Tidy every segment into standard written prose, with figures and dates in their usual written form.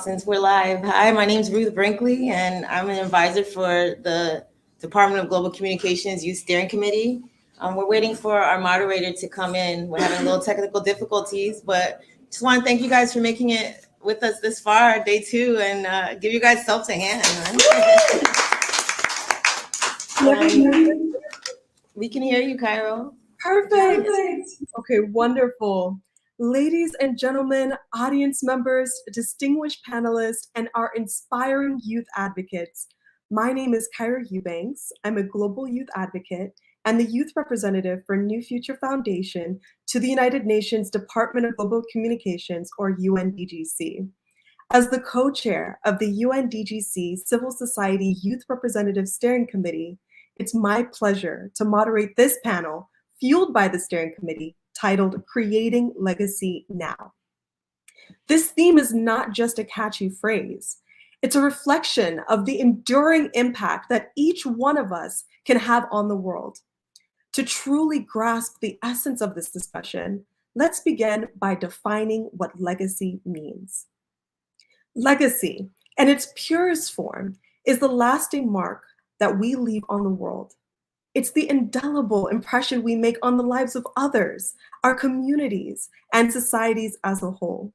Since we're live, hi, my name is Ruth Brinkley, and I'm an advisor for the Department of Global Communications Youth Steering Committee. We're waiting for our moderator to come in. We're having a little technical difficulties, but just want to thank you guys for making it with us this far, day two, and give you guys self to hand. We can hear you, Cairo. Perfect. Okay, wonderful. Ladies and gentlemen, audience members, distinguished panelists, and our inspiring youth advocates, my name is Kyra Eubanks. I'm a global youth advocate and the youth representative for New Future Foundation to the United Nations Department of Global Communications, or UNDGC. As the co-chair of the UNDGC Civil Society Youth Representative Steering Committee, it's my pleasure to moderate this panel fueled by the steering committee titled Creating Legacy Now. This theme is not just a catchy phrase. It's a reflection of the enduring impact that each one of us can have on the world. To truly grasp the essence of this discussion, let's begin by defining what legacy means. Legacy, in its purest form, is the lasting mark that we leave on the world. It's the indelible impression we make on the lives of others, our communities, and societies as a whole.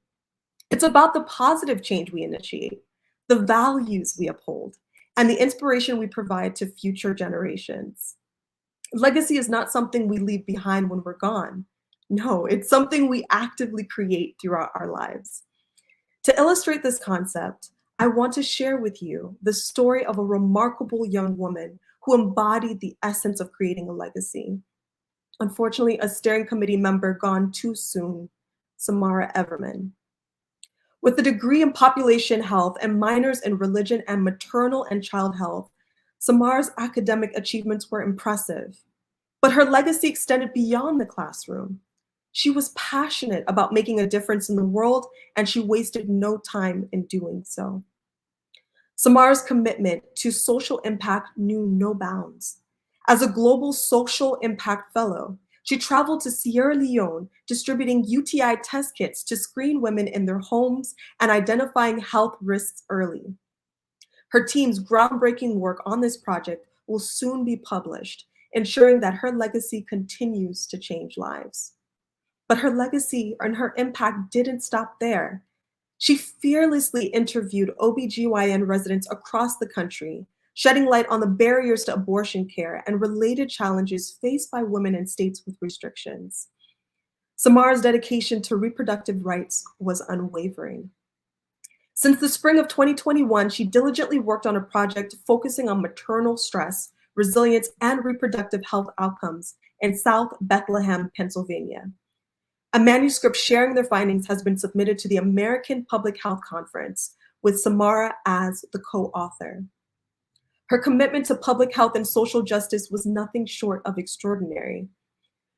It's about the positive change we initiate, the values we uphold, and the inspiration we provide to future generations. Legacy is not something we leave behind when we're gone. No, it's something we actively create throughout our lives. To illustrate this concept, I want to share with you the story of a remarkable young woman who embodied the essence of creating a legacy. Unfortunately, a steering committee member gone too soon, Samara Everman. With a degree in population health and minors in religion and maternal and child health, Samara's academic achievements were impressive, but her legacy extended beyond the classroom. She was passionate about making a difference in the world, and she wasted no time in doing so. Samara's commitment to social impact knew no bounds. As a global social impact fellow, she traveled to Sierra Leone, distributing UTI test kits to screen women in their homes and identifying health risks early. Her team's groundbreaking work on this project will soon be published, ensuring that her legacy continues to change lives. But her legacy and her impact didn't stop there. She fearlessly interviewed OBGYN residents across the country, shedding light on the barriers to abortion care and related challenges faced by women in states with restrictions. Samara's dedication to reproductive rights was unwavering. Since the spring of 2021, she diligently worked on a project focusing on maternal stress, resilience, and reproductive health outcomes in South Bethlehem, Pennsylvania. A manuscript sharing their findings has been submitted to the American Public Health Conference, with Samara as the co-author. Her commitment to public health and social justice was nothing short of extraordinary.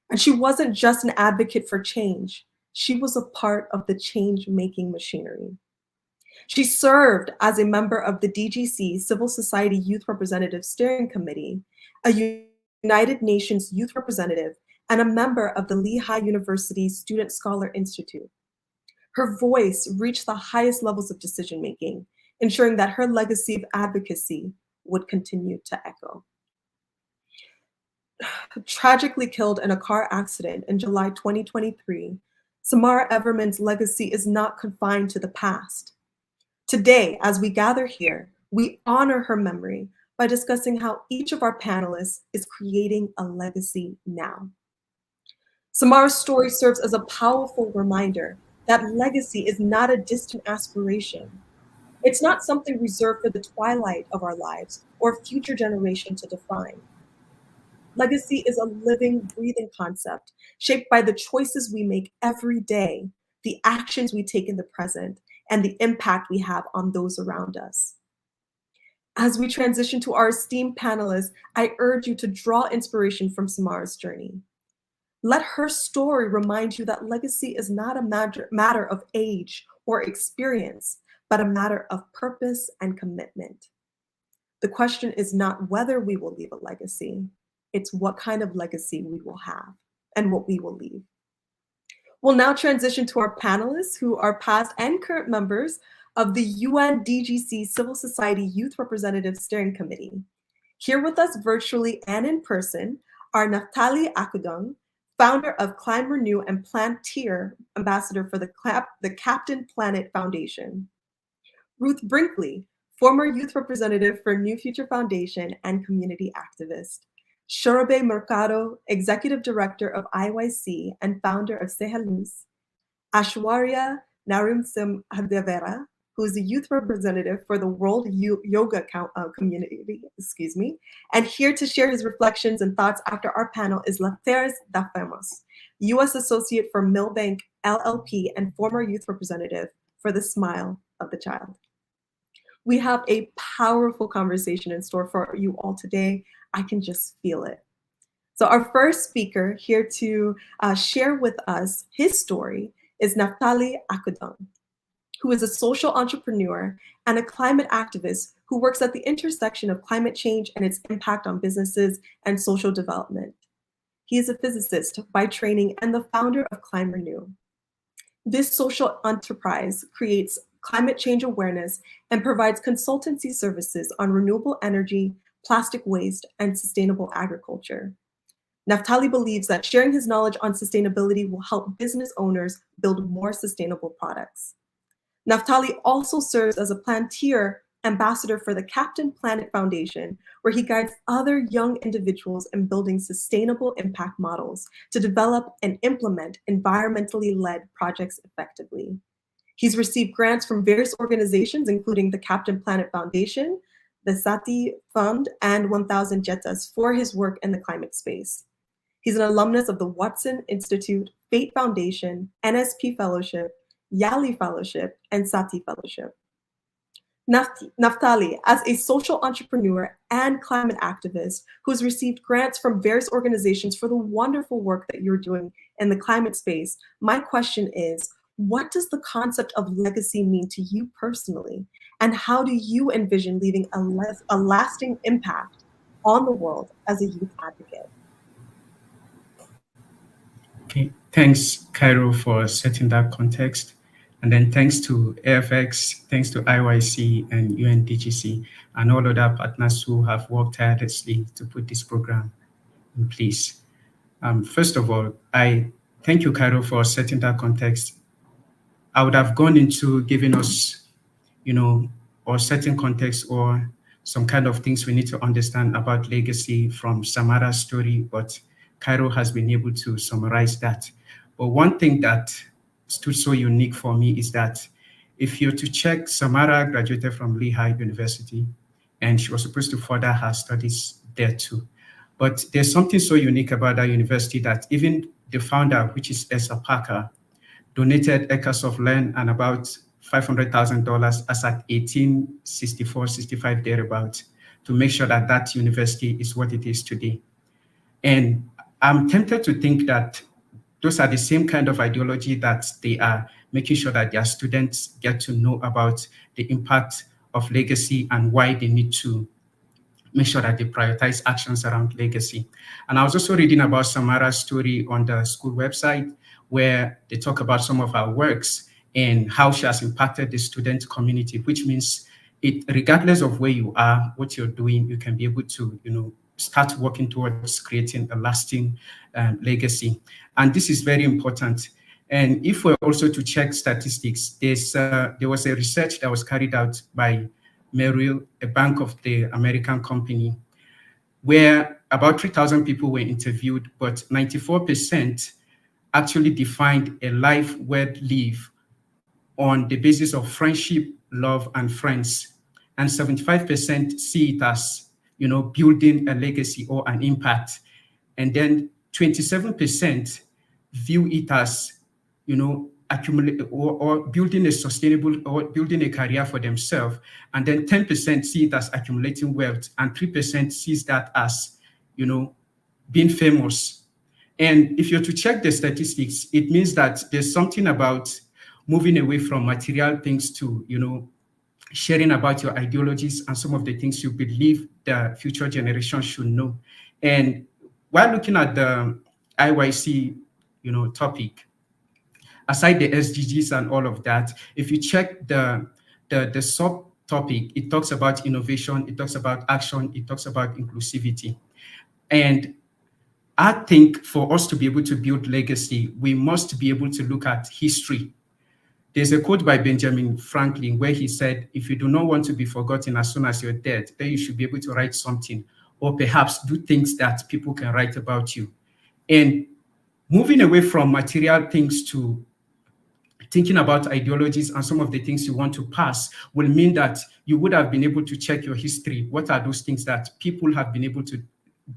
And she wasn't just an advocate for change, she was a part of the change-making machinery. She served as a member of the DGC Civil Society Youth Representative Steering Committee, a United Nations Youth Representative, and a member of the Lehigh University Student Scholar Institute. Her voice reached the highest levels of decision-making, ensuring that her legacy of advocacy would continue to echo. Tragically killed in a car accident in July 2023, Samara Everman's legacy is not confined to the past. Today, as we gather here, we honor her memory by discussing how each of our panelists is creating a legacy now. Samara's story serves as a powerful reminder that legacy is not a distant aspiration. It's not something reserved for the twilight of our lives or a future generation to define. Legacy is a living, breathing concept shaped by the choices we make every day, the actions we take in the present, and the impact we have on those around us. As we transition to our esteemed panelists, I urge you to draw inspiration from Samara's journey. Let her story remind you that legacy is not a matter of age or experience, but a matter of purpose and commitment. The question is not whether we will leave a legacy, it's what kind of legacy we will have and what we will leave. We'll now transition to our panelists who are past and current members of the UN DGC Civil Society Youth Representative Steering Committee. Here with us virtually and in person are Naftali Akudong, founder of Climb Renew and Plantier ambassador for the Captain Planet Foundation; Ruth Brinkley, former youth representative for New Future Foundation and community activist; Shorobe Mercado, executive director of IYC and founder of Sehalus; Ashwarya Narimsimhadevera, who is the youth representative for the World Yoga Community, and here to share his reflections and thoughts after our panel is Lefteris Dafemos, U.S. Associate for Milbank LLP and former youth representative for the Smile of the Child. We have a powerful conversation in store for you all today. I can just feel it. So our first speaker here to share with us his story is Naftali Akudong, who is a social entrepreneur and a climate activist who works at the intersection of climate change and its impact on businesses and social development. He is a physicist by training and the founder of Climb Renew. This social enterprise creates climate change awareness and provides consultancy services on renewable energy, plastic waste, and sustainable agriculture. Naftali believes that sharing his knowledge on sustainability will help business owners build more sustainable products. Naftali also serves as a Plantier ambassador for the Captain Planet Foundation, where he guides other young individuals in building sustainable impact models to develop and implement environmentally led projects effectively. He's received grants from various organizations, including the Captain Planet Foundation, the Sati Fund, and 1000 Jetas for his work in the climate space. He's an alumnus of the Watson Institute, Fate Foundation, NSP Fellowship, Yali Fellowship, and Sati Fellowship. Naftali, as a social entrepreneur and climate activist who has received grants from various organizations for the wonderful work that you're doing in the climate space, my question is, what does the concept of legacy mean to you personally? And how do you envision leaving a lasting impact on the world as a youth advocate? Okay, thanks, Cairo, for setting that context. And then thanks to AFX, thanks to IYC and UNDGC, and all other partners who have worked tirelessly to put this program in place. First of all, I thank you, Cairo, for setting that context. I would have gone into giving us, or setting context or some kind of things we need to understand about legacy from Samara's story, but Cairo has been able to summarize that. But one thing that stood so unique for me is that if you're to check, Samara graduated from Lehigh University, and she was supposed to further her studies there too. But there's something so unique about that university that even the founder, which is Esa Parker, donated acres of land and about $500,000 as at 1864, 65 thereabouts to make sure that that university is what it is today. And I'm tempted to think that those are the same kind of ideology that they are making sure that their students get to know about the impact of legacy and why they need to make sure that they prioritize actions around legacy. And I was also reading about Samara's story on the school website, where they talk about some of her works and how she has impacted the student community, which means regardless of where you are, what you're doing, you can be able to, start working towards creating a lasting legacy. And this is very important. And if we're also to check statistics, there was a research that was carried out by Merrill, a Bank of the American company, where about 3,000 people were interviewed, but 94% actually defined a life worth lived on the basis of friendship, love, and friends. And 75% see it as, building a legacy or an impact. And then 27% view it as, accumulate or building a sustainable or building a career for themselves. And then 10% see it as accumulating wealth, and 3% sees that as, being famous. And if you're to check the statistics, it means that there's something about moving away from material things to, sharing about your ideologies and some of the things you believe the future generation should know. And while looking at the IYC, topic, aside the SDGs and all of that, if you check the the subtopic, it talks about innovation, it talks about action, it talks about inclusivity. And I think for us to be able to build legacy, we must be able to look at history. There's a quote by Benjamin Franklin where he said, if you do not want to be forgotten as soon as you're dead, then you should be able to write something, or perhaps do things that people can write about you. And moving away from material things to thinking about ideologies and some of the things you want to pass will mean that you would have been able to check your history. What are those things that people have been able to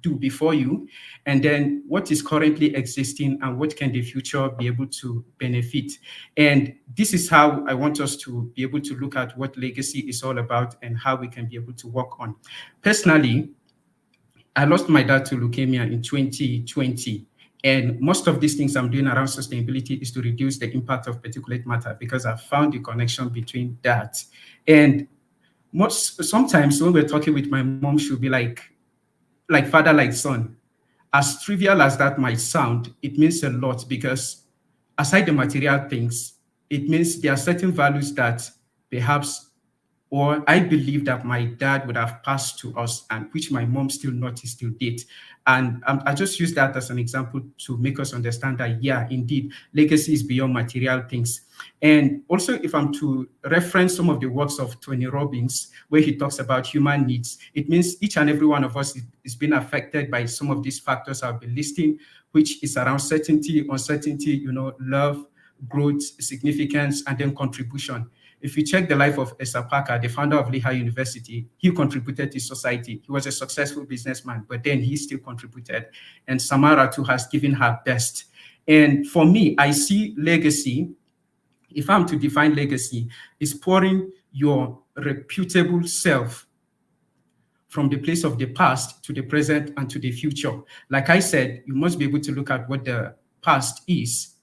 do before you? And then what is currently existing and what can the future be able to benefit? And this is how I want us to be able to look at what legacy is all about and how we can be able to work on. Personally, I lost my dad to leukemia in 2020. And most of these things I'm doing around sustainability is to reduce the impact of particulate matter, because I've found the connection between that. And sometimes when we're talking with my mom, she'll be like father, like son. As trivial as that might sound, it means a lot, because aside the material things, it means there are certain values that perhaps, or I believe that my dad would have passed to us, and which my mom still noticed till date. And I just use that as an example to make us understand that, yeah, indeed, legacy is beyond material things. And also, if I'm to reference some of the works of Tony Robbins, where he talks about human needs, it means each and every one of us is being affected by some of these factors I've been listing, which is around certainty, uncertainty, love, growth, significance, and then contribution. If you check the life of Esa Parker, the founder of Lehigh University, he contributed to society. He was a successful businessman, but then he still contributed. And Samara too has given her best. And for me, I see legacy, if I'm to define legacy, is pouring your reputable self from the place of the past to the present and to the future. Like I said, you must be able to look at what the past is,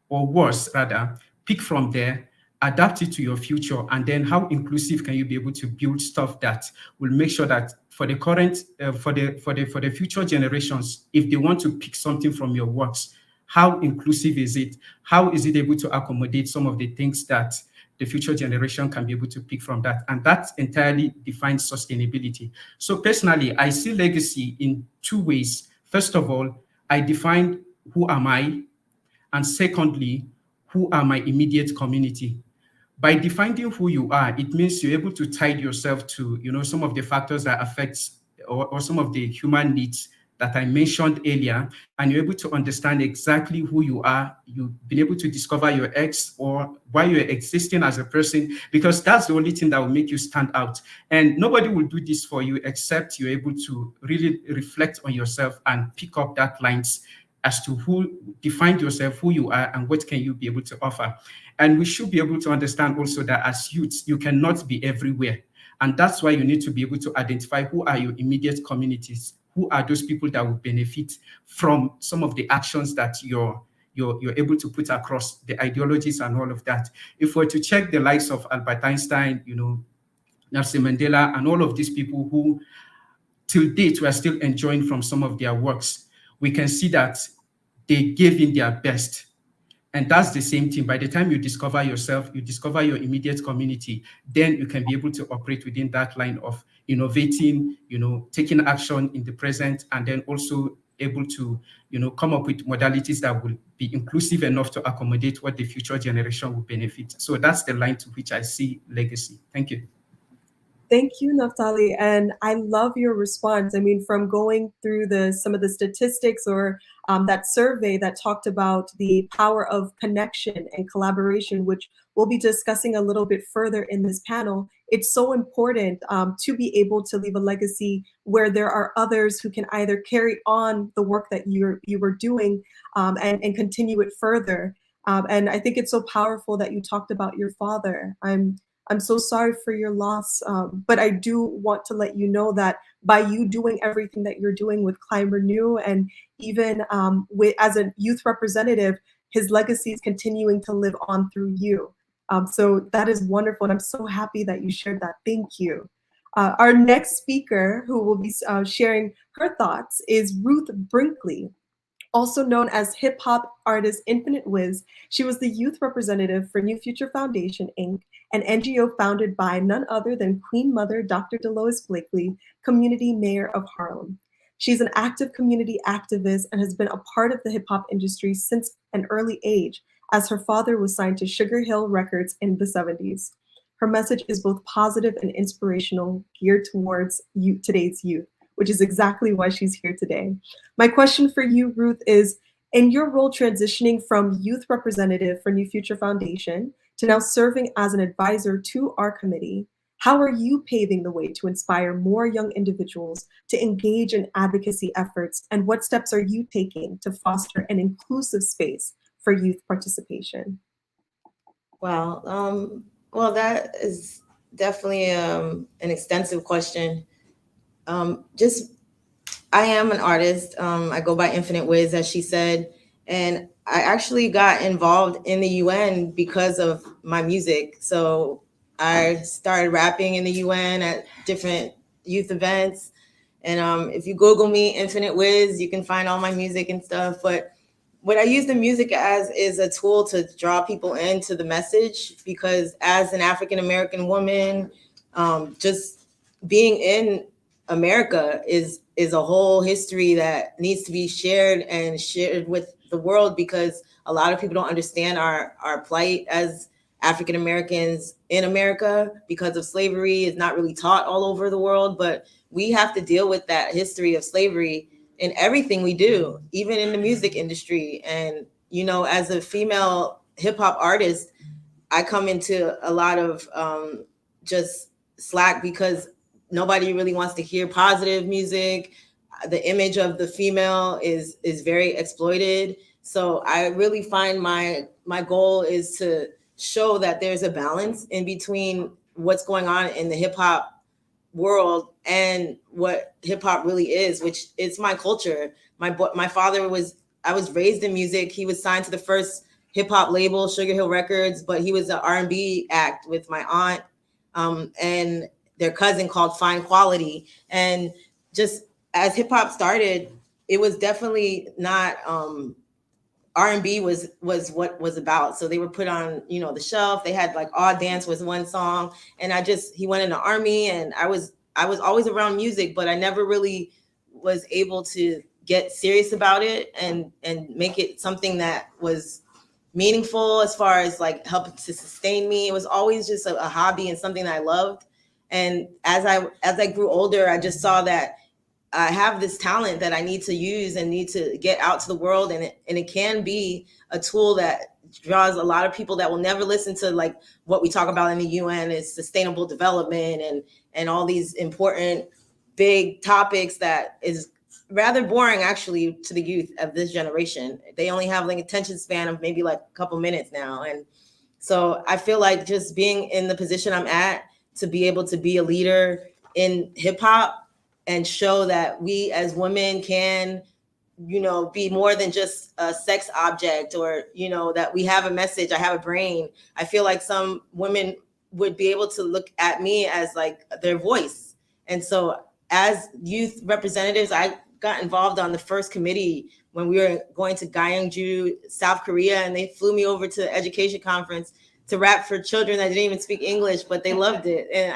or was rather, pick from there, adapt it to your future, and then how inclusive can you be able to build stuff that will make sure that for the current, for the future generations, if they want to pick something from your works, how inclusive is it? How is it able to accommodate some of the things that the future generation can be able to pick from that? And that entirely defines sustainability. So personally, I see legacy in two ways. First of all, I define who am I? And secondly, who are my immediate community? By defining who you are, it means you're able to tie yourself to, some of the factors that affect or some of the human needs that I mentioned earlier, and you're able to understand exactly who you are. You've been able to discover your X or why you're existing as a person, because that's the only thing that will make you stand out. And nobody will do this for you except you're able to really reflect on yourself and pick up that lines as to who defined yourself, who you are, and what can you be able to offer. And we should be able to understand also that as youths, you cannot be everywhere. And that's why you need to be able to identify who are your immediate communities, who are those people that will benefit from some of the actions that you're able to put across, the ideologies and all of that. If we're to check the likes of Albert Einstein, Nelson Mandela, and all of these people who till date we're still enjoying from some of their works, we can see that they gave in their best. And that's the same thing. By the time you discover yourself, you discover your immediate community, then you can be able to operate within that line of innovating, taking action in the present, and then also able to, come up with modalities that will be inclusive enough to accommodate what the future generation will benefit. So that's the line to which I see legacy. Thank you. Thank you, Naftali. And I love your response. I mean, from going through some of the statistics or that survey that talked about the power of connection and collaboration, which we'll be discussing a little bit further in this panel, it's so important to be able to leave a legacy where there are others who can either carry on the work that you were doing and continue it further. And I think it's so powerful that you talked about your father. I'm so sorry for your loss, but I do want to let you know that by you doing everything that you're doing with Climb Renew, and even as a youth representative, his legacy is continuing to live on through you. So that is wonderful, and I'm so happy that you shared that. Thank you. Our next speaker who will be sharing her thoughts is Ruth Brinkley. Also known as hip hop artist Infinite Wiz, she was the youth representative for New Future Foundation, Inc., an NGO founded by none other than Queen Mother Dr. Delois Blakely, community mayor of Harlem. She's an active community activist and has been a part of the hip hop industry since an early age, as her father was signed to Sugar Hill Records in the 70s. Her message is both positive and inspirational, geared towards today's youth, which is exactly why she's here today. My question for you, Ruth, is in your role transitioning from youth representative for New Future Foundation to now serving as an advisor to our committee, how are you paving the way to inspire more young individuals to engage in advocacy efforts, and what steps are you taking to foster an inclusive space for youth participation? Wow. Well, that is definitely an extensive question. Just I am an artist. I go by Infinite Wiz, as she said, and I actually got involved in the UN because of my music. So I started rapping in the UN at different youth events. And if you Google me, Infinite Wiz, you can find all my music and stuff. But what I use the music as is a tool to draw people into the message, because as an African American woman, just being in America is a whole history that needs to be shared and shared with the world, because a lot of people don't understand our plight as African Americans in America because of slavery. Is not really taught all over the world, but we have to deal with that history of slavery in everything we do, even in the music industry. And, you know, as a female hip hop artist, I come into a lot of just slack because nobody really wants to hear positive music. The image of the female is very exploited. So I really find my goal is to show that there's a balance in between what's going on in the hip hop world and what hip hop really is, which is my culture. My father I was raised in music. He was signed to the first hip hop label, Sugar Hill Records, but he was an R&B act with my aunt and their cousin called Fine Quality. And just as hip hop started, it was definitely not R&B was what was about. So they were put on, you know, the shelf. They had like Odd Dance was one song, and he went in the army, and I was always around music, but I never really was able to get serious about it and make it something that was meaningful as far as like helping to sustain me. It was always just a hobby and something that I loved. And as I grew older, I just saw that I have this talent that I need to use and need to get out to the world. And it can be a tool that draws a lot of people that will never listen to like what we talk about in the UN is sustainable development and all these important big topics that is rather boring actually to the youth of this generation. They only have like attention span of maybe like a couple minutes now. And so I feel like just being in the position I'm at to be able to be a leader in hip hop and show that we as women can, you know, be more than just a sex object, or, you know, that we have a message, I have a brain. I feel like some women would be able to look at me as like their voice. And so as youth representatives, I got involved on the first committee when we were going to Gyeongju, South Korea, and they flew me over to the education conference to rap for children that didn't even speak English, but they loved it. And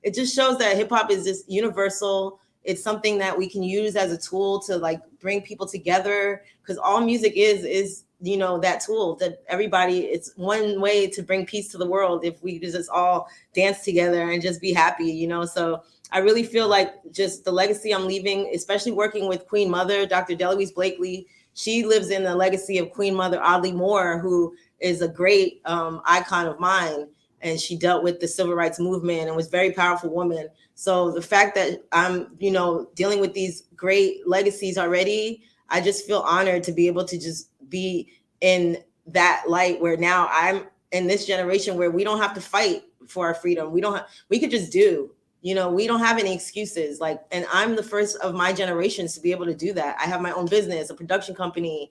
it just shows that hip hop is just universal. It's something that we can use as a tool to like bring people together, because all music is, you know, that tool that everybody, it's one way to bring peace to the world if we just all dance together and just be happy, you know? So I really feel like just the legacy I'm leaving, especially working with Queen Mother, Dr. Delois Blakely, she lives in the legacy of Queen Mother Audley Moore, who is a great icon of mine. And she dealt with the civil rights movement and was a very powerful woman. So the fact that I'm, you know, dealing with these great legacies already, I just feel honored to be able to just be in that light where now I'm in this generation where we don't have to fight for our freedom. We could just do, you know, we don't have any excuses. Like, and I'm the first of my generations to be able to do that. I have my own business, a production company,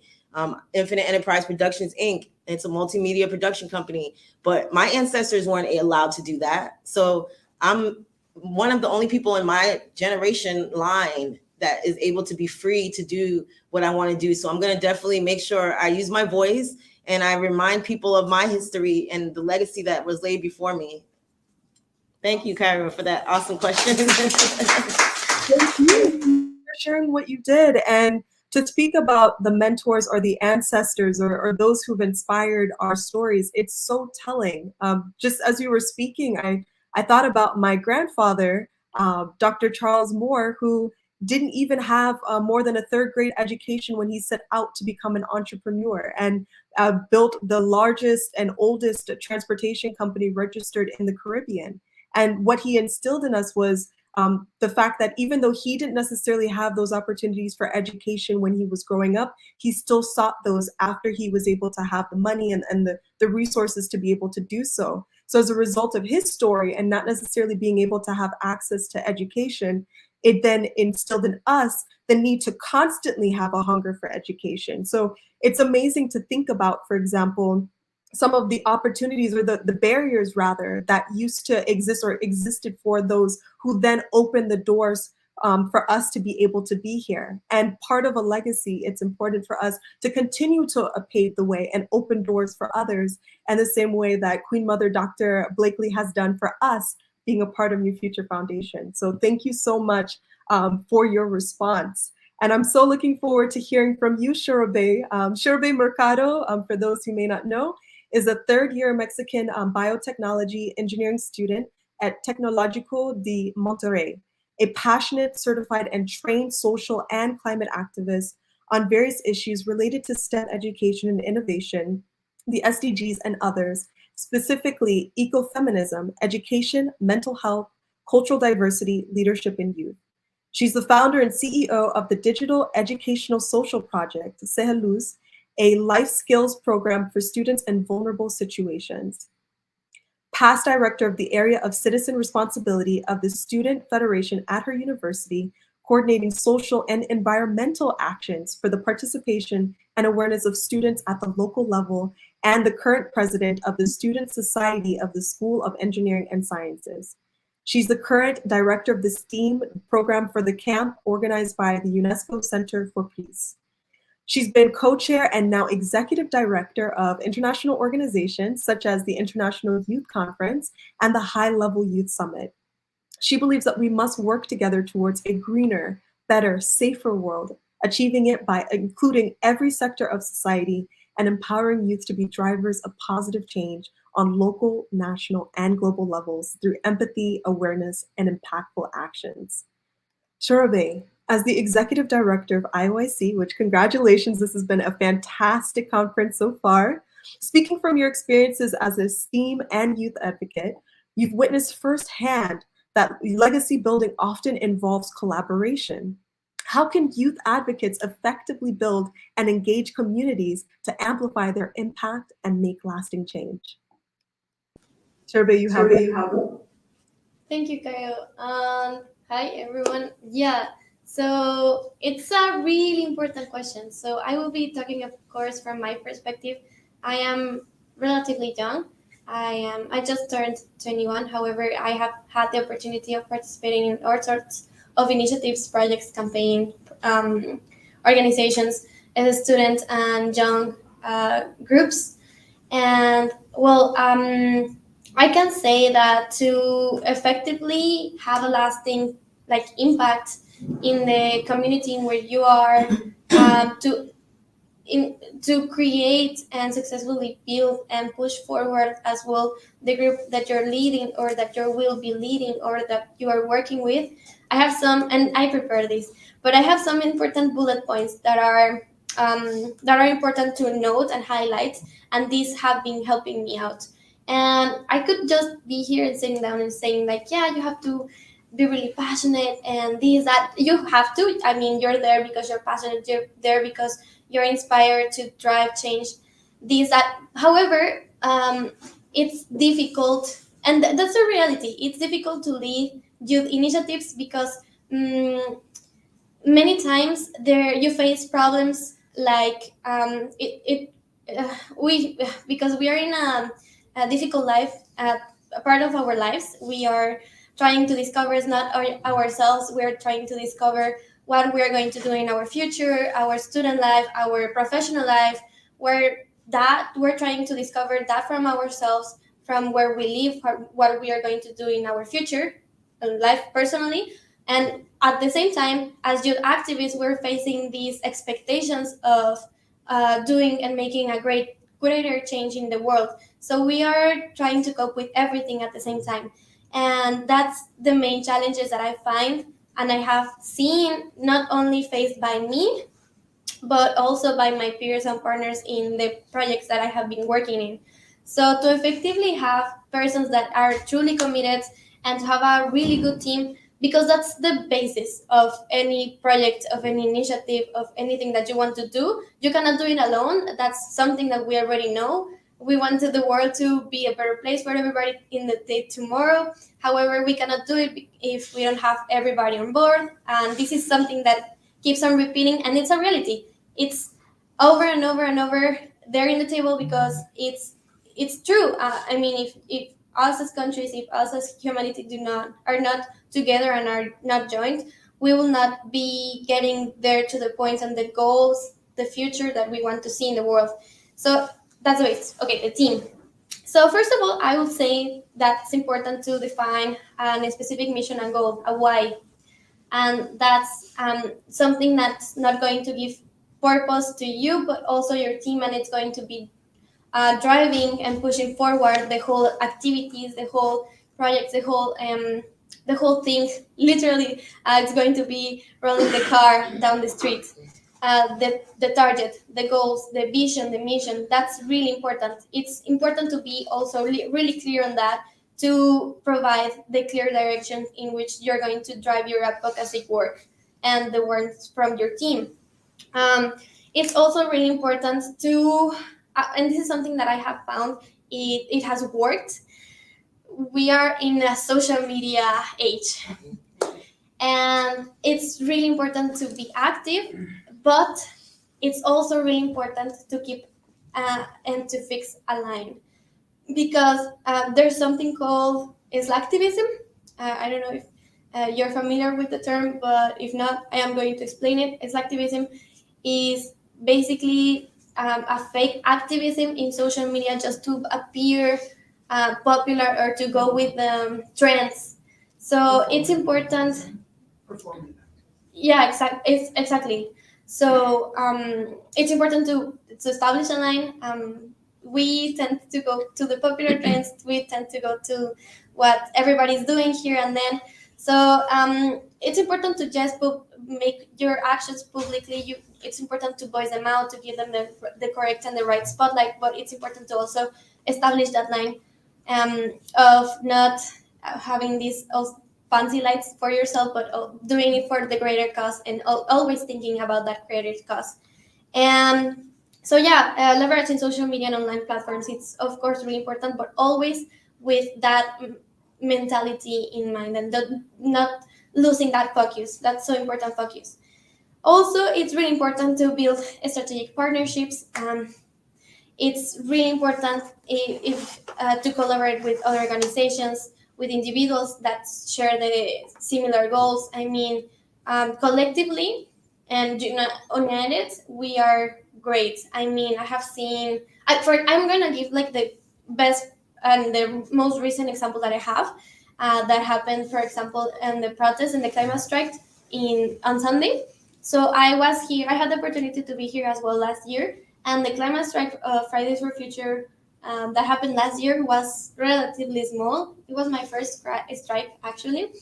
Infinite Enterprise Productions, Inc. It's a multimedia production company, but my ancestors weren't allowed to do that. So I'm one of the only people in my generation line that is able to be free to do what I want to do. So I'm going to definitely make sure I use my voice and I remind people of my history and the legacy that was laid before me. Thank you, Kyra, for that awesome question. Thank you for sharing what you did. And to speak about the mentors or the ancestors or those who've inspired our stories, it's so telling. Just as you were speaking, I thought about my grandfather, Dr. Charles Moore, who didn't even have more than a third grade education when he set out to become an entrepreneur and built the largest and oldest transportation company registered in the Caribbean. And what he instilled in us was the fact that even though he didn't necessarily have those opportunities for education when he was growing up, he still sought those after he was able to have the money and the resources to be able to do so. So as a result of his story and not necessarily being able to have access to education, it then instilled in us the need to constantly have a hunger for education. So it's amazing to think about, for example, some of the opportunities or the barriers rather that used to exist or existed for those who then opened the doors for us to be able to be here. And part of a legacy, it's important for us to continue to pave the way and open doors for others, and the same way that Queen Mother Dr. Blakely has done for us, being a part of New Future Foundation. So thank you so much for your response. And I'm so looking forward to hearing from you, Shurabe. Shurabe Mercado, for those who may not know, is a third-year Mexican biotechnology engineering student at Tecnológico de Monterrey, a passionate, certified, and trained social and climate activist on various issues related to STEM education and innovation, the SDGs, and others, specifically ecofeminism, education, mental health, cultural diversity, leadership, and youth. She's the founder and CEO of the digital educational social project, Seheluz, a life skills program for students in vulnerable situations. Past director of the area of citizen responsibility of the Student Federation at her university, coordinating social and environmental actions for the participation and awareness of students at the local level, and the current president of the Student Society of the School of Engineering and Sciences. She's the current director of the STEAM program for the camp organized by the UNESCO Center for Peace. She's been co-chair and now executive director of international organizations such as the International Youth Conference and the High Level Youth Summit. She believes that we must work together towards a greener, better, safer world, achieving it by including every sector of society and empowering youth to be drivers of positive change on local, national, and global levels through empathy, awareness, and impactful actions. Shurabe, as the executive director of IOIC, which congratulations, this has been a fantastic conference so far. Speaking from your experiences as a STEAM and youth advocate, you've witnessed firsthand that legacy building often involves collaboration. How can youth advocates effectively build and engage communities to amplify their impact and make lasting change? Shurabe, you have it. Thank you, Kayo. Hi, everyone. Yeah, so it's a really important question. So I will be talking, of course, from my perspective. I am relatively young. I just turned 21. However, I have had the opportunity of participating in all sorts of initiatives, projects, campaign, organizations as a student and young groups. And well, I can say that to effectively have a lasting impact in the community in where you are, to create and successfully build and push forward as well the group that you're leading or that you will be leading or that you are working with. I have some, and I prepare this, but I have some important bullet points that are important to note and highlight, and these have been helping me out. And I could just be here and sitting down and saying yeah, you have to be really passionate and this, that. You have to. I mean, you're there because you're passionate. You're there because you're inspired to drive change. This, that. However, it's difficult, and that's a reality. It's difficult to lead youth initiatives because many times there you face problems we because we are in a difficult life, a part of our lives. We are trying to discover, it's not ourselves, we're trying to discover what we are going to do in our future, our student life, our professional life, where that we're trying to discover that from ourselves, from where we live, what we are going to do in our future life personally. And at the same time, as youth activists, we're facing these expectations of doing and making a greater change in the world. So we are trying to cope with everything at the same time. And that's the main challenges that I find and I have seen not only faced by me, but also by my peers and partners in the projects that I have been working in. So to effectively have persons that are truly committed and to have a really good team, because that's the basis of any project, of any initiative, of anything that you want to do. You cannot do it alone. That's something that we already know. We wanted the world to be a better place for everybody in the day tomorrow. However, we cannot do it if we don't have everybody on board. And this is something that keeps on repeating, and it's a reality. It's over and over and over there in the table because it's true. I mean, if us as countries, if us as humanity are not together and are not joined, we will not be getting there to the points and the goals, the future that we want to see in the world. So that's the base. Okay, the team. So first of all, I would say that it's important to define a specific mission and goal, a why, and that's something that's not going to give purpose to you, but also your team, and it's going to be driving and pushing forward the whole activities, the whole projects, the whole thing. Literally, it's going to be rolling the car down the street. The target, the goals, the vision, the mission. That's really important. It's important to be also really clear on that, to provide the clear direction in which you're going to drive your advocacy work and the work from your team. It's also really important to, and this is something that I have found, it has worked. We are in a social media age, and it's really important to be active, but it's also really important to keep and to fix a line, because there's something called slacktivism. I don't know if you're familiar with the term, but if not, I am going to explain it. Slacktivism is basically a fake activism in social media just to appear popular or to go with the trends. So it's important. Yeah, exactly. So it's important to establish a line. We tend to go to the popular trends. We tend to go to what everybody's doing here and then. So it's important to just make your actions publicly. It's important to voice them out, to give them the correct and the right spotlight. But it's important to also establish that line of not having these fancy lights for yourself, but doing it for the greater cause, and always thinking about that greater cause. And so yeah, leveraging social media and online platforms, it's of course really important, but always with that mentality in mind, and not losing that focus. That's so important, focus. Also, it's really important to build strategic partnerships. It's really important if to collaborate with other organizations, with individuals that share the similar goals. I mean, collectively and united, we are great. I mean, I have seen. I'm gonna give like the best and the most recent example that I have. That happened, for example, in the protest and the climate strike on Sunday. So I was here. I had the opportunity to be here as well last year, and the climate strike, Fridays for Future, that happened last year was relatively small. It was my first strike, actually.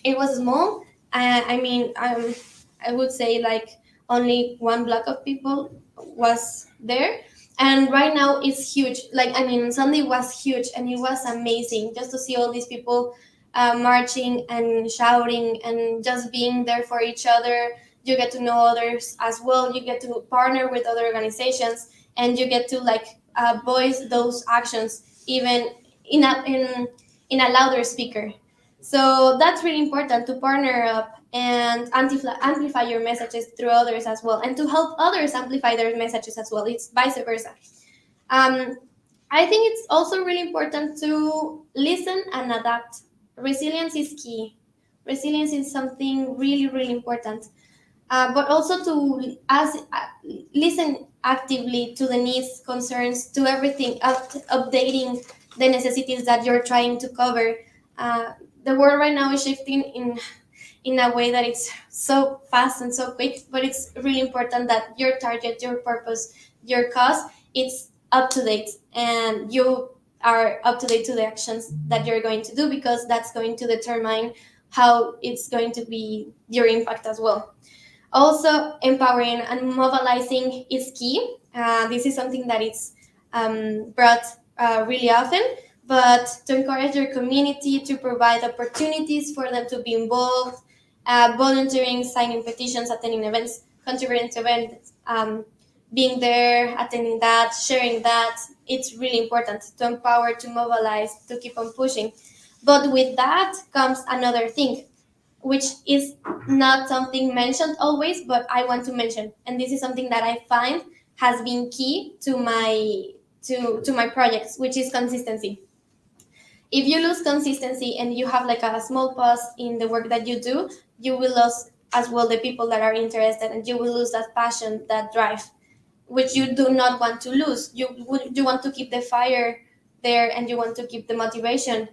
It was small. I mean, I would say like only one block of people was there. And right now it's huge. Like, I mean, Sunday was huge, and it was amazing just to see all these people marching and shouting and just being there for each other. You get to know others as well. You get to partner with other organizations, and you get to like voice those actions even in a louder speaker. So that's really important, to partner up and amplify your messages through others as well, and to help others amplify their messages as well. It's vice versa. I think it's also really important to listen and adapt. Resilience is key. Resilience is something really, really important. but also to listen actively to the needs, concerns, to everything, updating the necessities that you're trying to cover. Uh, the world right now is shifting in a way that it's so fast and so quick, but it's really important that your target, your purpose, your cause, it's up to date, and you are up to date to the actions that you're going to do, because that's going to determine how it's going to be your impact as well. Also, empowering and mobilizing is key. This is something that is brought really often, but to encourage your community, to provide opportunities for them to be involved, volunteering, signing petitions, attending events, contributing to events, being there, attending that, sharing that. It's really important to empower, to mobilize, to keep on pushing. But with that comes another thing, which is not something mentioned always, but I want to mention, and this is something that I find has been key to my projects, which is consistency. If you lose consistency and you have like a small pause in the work that you do, you will lose as well the people that are interested, and you will lose that passion, that drive, which you do not want to lose. You want to keep the fire there, and you want to keep the motivation.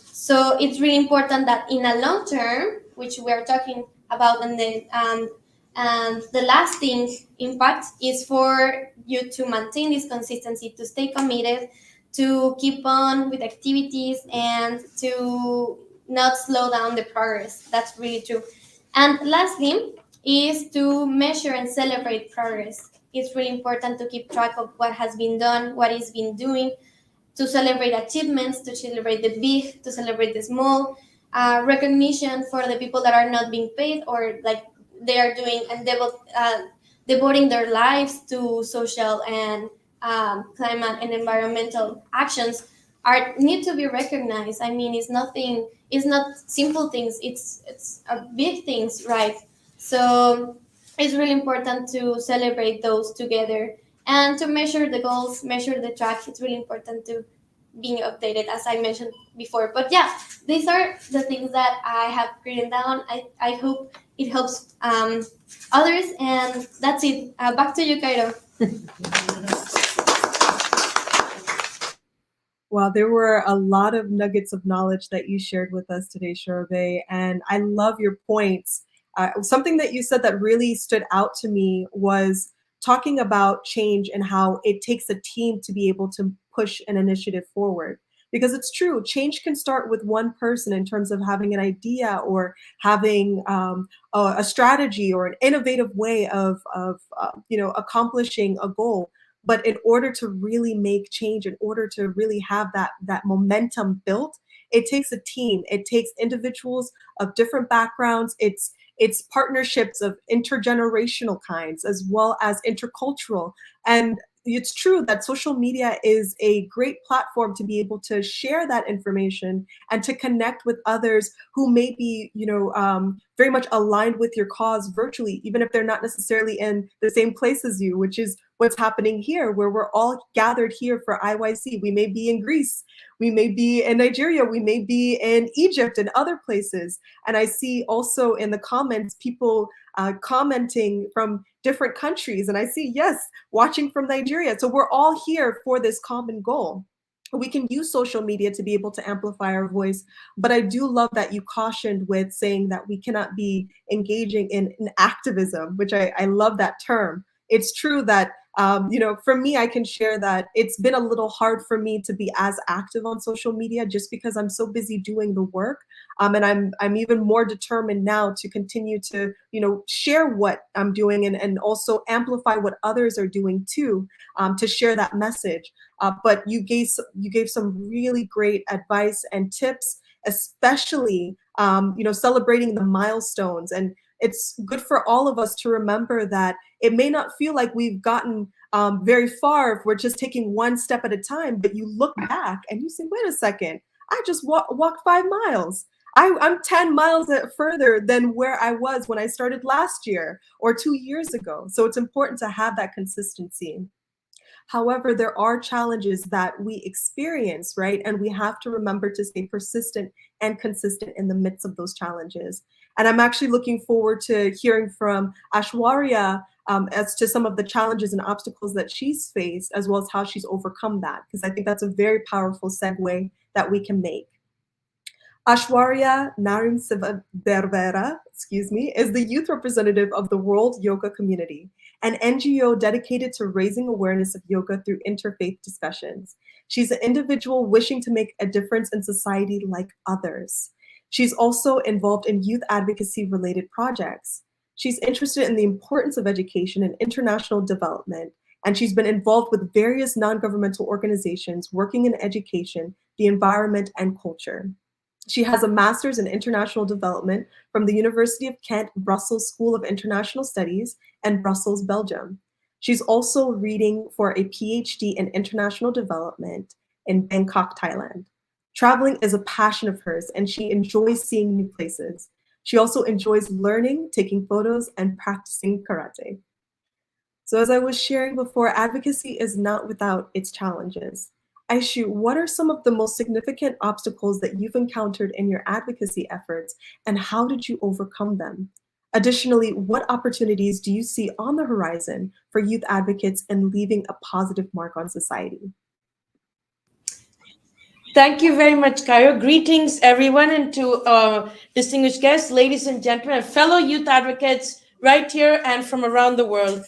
So it's really important that in a long term, which we are talking about, and the lasting impact is for you to maintain this consistency, to stay committed, to keep on with activities, and to not slow down the progress. That's really true. And lastly is to measure and celebrate progress. It's really important to keep track of what has been done, what is being doing, to celebrate achievements, to celebrate the big, to celebrate the small, recognition for the people that are not being paid, or like they are doing and devoting their lives to social and climate and environmental actions, are need to be recognized. I mean, it's nothing. It's not simple things. It's big things, right? So it's really important to celebrate those together, and to measure the goals, measure the track. It's really important to being updated, as I mentioned before. But yeah, these are the things that I have written down. I hope it helps others, and that's it. Back to you, Cairo. Wow, there were a lot of nuggets of knowledge that you shared with us today, Shorbe, and I love your points. Something that you said that really stood out to me was talking about change and how it takes a team to be able to push an initiative forward. Because it's true, change can start with one person in terms of having an idea, or having a strategy, or an innovative way of accomplishing a goal. But in order to really make change, in order to really have that momentum built, it takes a team. It takes individuals of different backgrounds. It's partnerships of intergenerational kinds, as well as intercultural. And it's true that social media is a great platform to be able to share that information and to connect with others who may be, very much aligned with your cause virtually, even if they're not necessarily in the same place as you, which is what's happening here, where we're all gathered here for IYC. We may be in Greece, we may be in Nigeria, we may be in Egypt and other places. And I see also in the comments people commenting from different countries. And I see, yes, watching from Nigeria. So we're all here for this common goal. We can use social media to be able to amplify our voice. But I do love that you cautioned with saying that we cannot be engaging in activism, which I love that term. It's true that for me, I can share that it's been a little hard for me to be as active on social media, just because I'm so busy doing the work. And I'm even more determined now to continue to, share what I'm doing, and also amplify what others are doing too, to share that message. But you gave some really great advice and tips, especially, celebrating the milestones. And it's good for all of us to remember that it may not feel like we've gotten very far if we're just taking one step at a time, but you look back and you say, wait a second, I just walked 5 miles. I'm 10 miles further than where I was when I started last year or 2 years ago. So it's important to have that consistency. However, there are challenges that we experience, right? And we have to remember to stay persistent and consistent in the midst of those challenges. And I'm actually looking forward to hearing from Ashwarya as to some of the challenges and obstacles that she's faced, as well as how she's overcome that, because I think that's a very powerful segue that we can make. Ashwarya Narasimhadervera, is the youth representative of the World Yoga Community, an NGO dedicated to raising awareness of yoga through interfaith discussions. She's an individual wishing to make a difference in society like others. She's also involved in youth advocacy-related projects. She's interested in the importance of education and international development, and she's been involved with various non-governmental organizations working in education, the environment, and culture. She has a master's in international development from the University of Kent Brussels School of International Studies and Brussels, Belgium. She's also reading for a PhD in international development in Bangkok, Thailand. Traveling is a passion of hers, and she enjoys seeing new places. She also enjoys learning, taking photos, and practicing karate. So as I was sharing before, advocacy is not without its challenges. Aishu, what are some of the most significant obstacles that you've encountered in your advocacy efforts, and how did you overcome them? Additionally, what opportunities do you see on the horizon for youth advocates in leaving a positive mark on society? Thank you very much, Cairo. Greetings, everyone, and to distinguished guests, ladies and gentlemen, and fellow youth advocates right here and from around the world.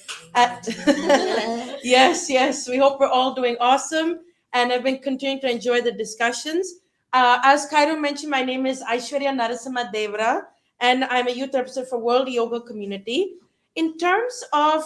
Yes, we hope we're all doing awesome, and I've been continuing to enjoy the discussions. As Cairo mentioned, my name is Aishwarya Narasimha, and I'm a youth representative for World Yoga Community. In terms of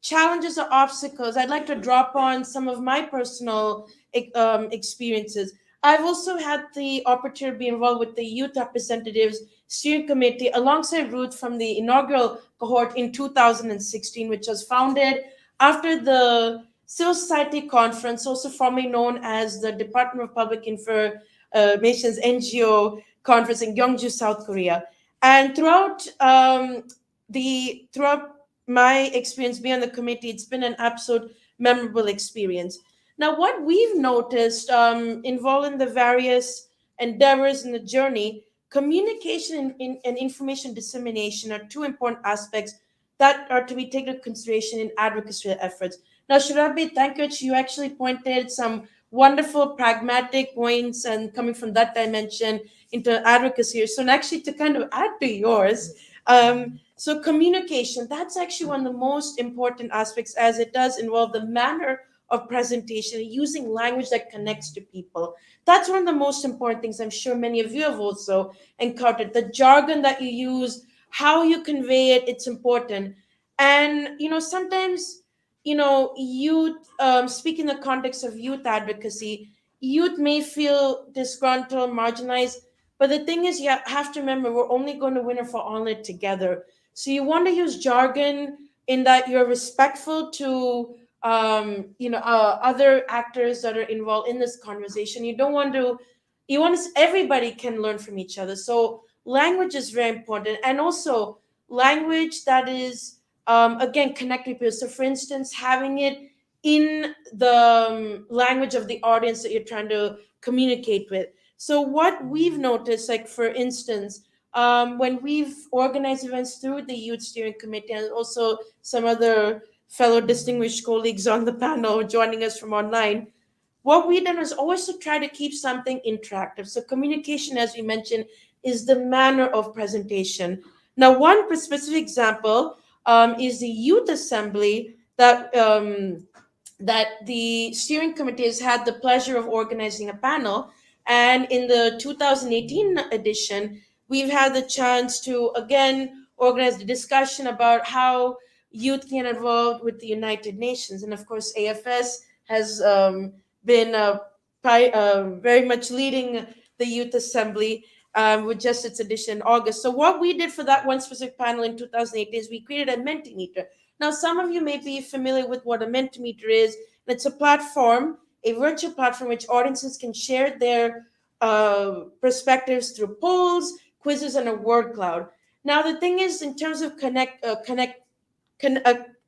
challenges or obstacles, I'd like to drop on some of my personal experiences. I've also had the opportunity to be involved with the Youth Representatives Steering Committee alongside Ruth from the inaugural cohort in 2016, which was founded after the Civil Society Conference, also formerly known as the Department of Public Information's NGO conference in Gyeongju, South Korea. And throughout my experience being on the committee, it's been an absolute memorable experience. Now, what we've noticed involved in the various endeavors in the journey, communication and information dissemination are two important aspects that are to be taken into consideration in advocacy efforts. Now, Shurabi, thank you. You actually pointed some wonderful pragmatic points and coming from that dimension into advocacy. So actually to kind of add to yours, so communication, that's actually one of the most important aspects, as it does involve the manner of presentation, using language that connects to people. That's one of the most important things I'm sure many of you have also encountered. The jargon that you use, how you convey it, it's important. And, sometimes, youth, speak in the context of youth advocacy, youth may feel disgruntled, marginalized, but the thing is, you have to remember, we're only going to win if we're all in it together. So you want to use jargon in that you're respectful to other actors that are involved in this conversation. You want everybody can learn from each other. So language is very important, and also language that is again connect with people. So for instance, having it in the language of the audience that you're trying to communicate with. So what we've noticed, like for instance, when we've organized events through the Youth Steering Committee and also some other fellow distinguished colleagues on the panel joining us from online, what we've done is always to try to keep something interactive. So communication, as we mentioned, is the manner of presentation. Now, one specific example is the Youth Assembly that the steering committee has had the pleasure of organizing a panel. And in the 2018 edition, we've had the chance to, again, organize the discussion about how youth can involved with the United Nations. And of course, AFS has been very much leading the Youth Assembly with just its edition in August. So what we did for that one specific panel in 2008 is we created a Mentimeter. Now, some of you may be familiar with what a Mentimeter is. It's a platform, a virtual platform, which audiences can share their perspectives through polls, quizzes, and a word cloud. Now, the thing is, in terms of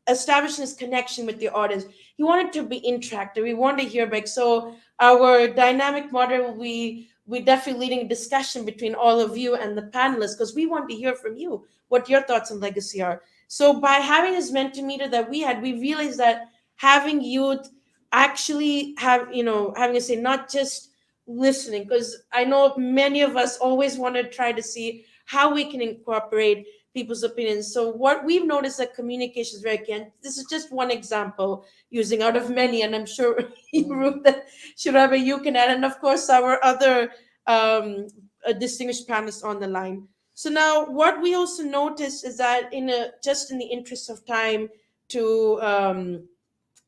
establishing this connection with the audience. You want it to be interactive. We want to hear back. So our dynamic moderator will be we definitely leading a discussion between all of you and the panelists because we want to hear from you what your thoughts on legacy are. So by having this Mentimeter that we had, we realized that having youth actually have, having a say, not just listening, because I know many of us always want to try to see how we can incorporate people's opinions. So what we've noticed that communication is very key. And this is just one example using out of many, and I'm sure Ruth and Shiraba, you can add, and of course our other distinguished panelists on the line. So now what we also noticed is that just in the interest of time to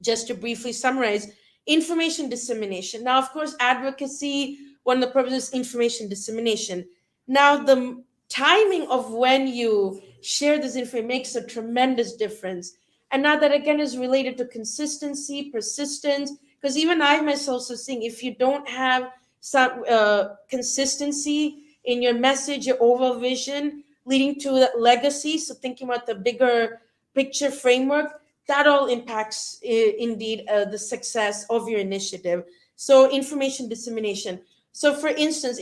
just to briefly summarize, information dissemination. Now, of course, advocacy, one of the purposes is information dissemination. Now, the timing of when you share this information makes a tremendous difference. And now that again is related to consistency, persistence, because even I myself so seeing if you don't have some consistency in your message, your overall vision, leading to that legacy. So thinking about the bigger picture framework, that all impacts indeed the success of your initiative. So information dissemination. So for instance,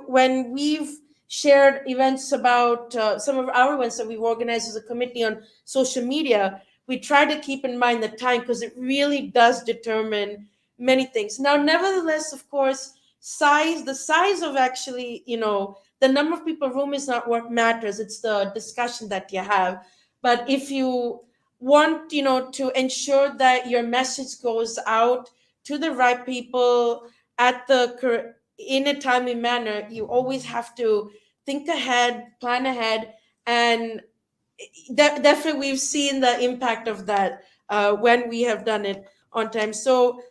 when we've shared events about some of our events that we've organized as a committee on social media, we try to keep in mind the time because it really does determine many things. Now, nevertheless, of course, the size of actually, the number of people in the room is not what matters. It's the discussion that you have. But if you want, to ensure that your message goes out to the right people in a timely manner, you always have to think ahead, plan ahead, and definitely we've seen the impact of that when we have done it on time. So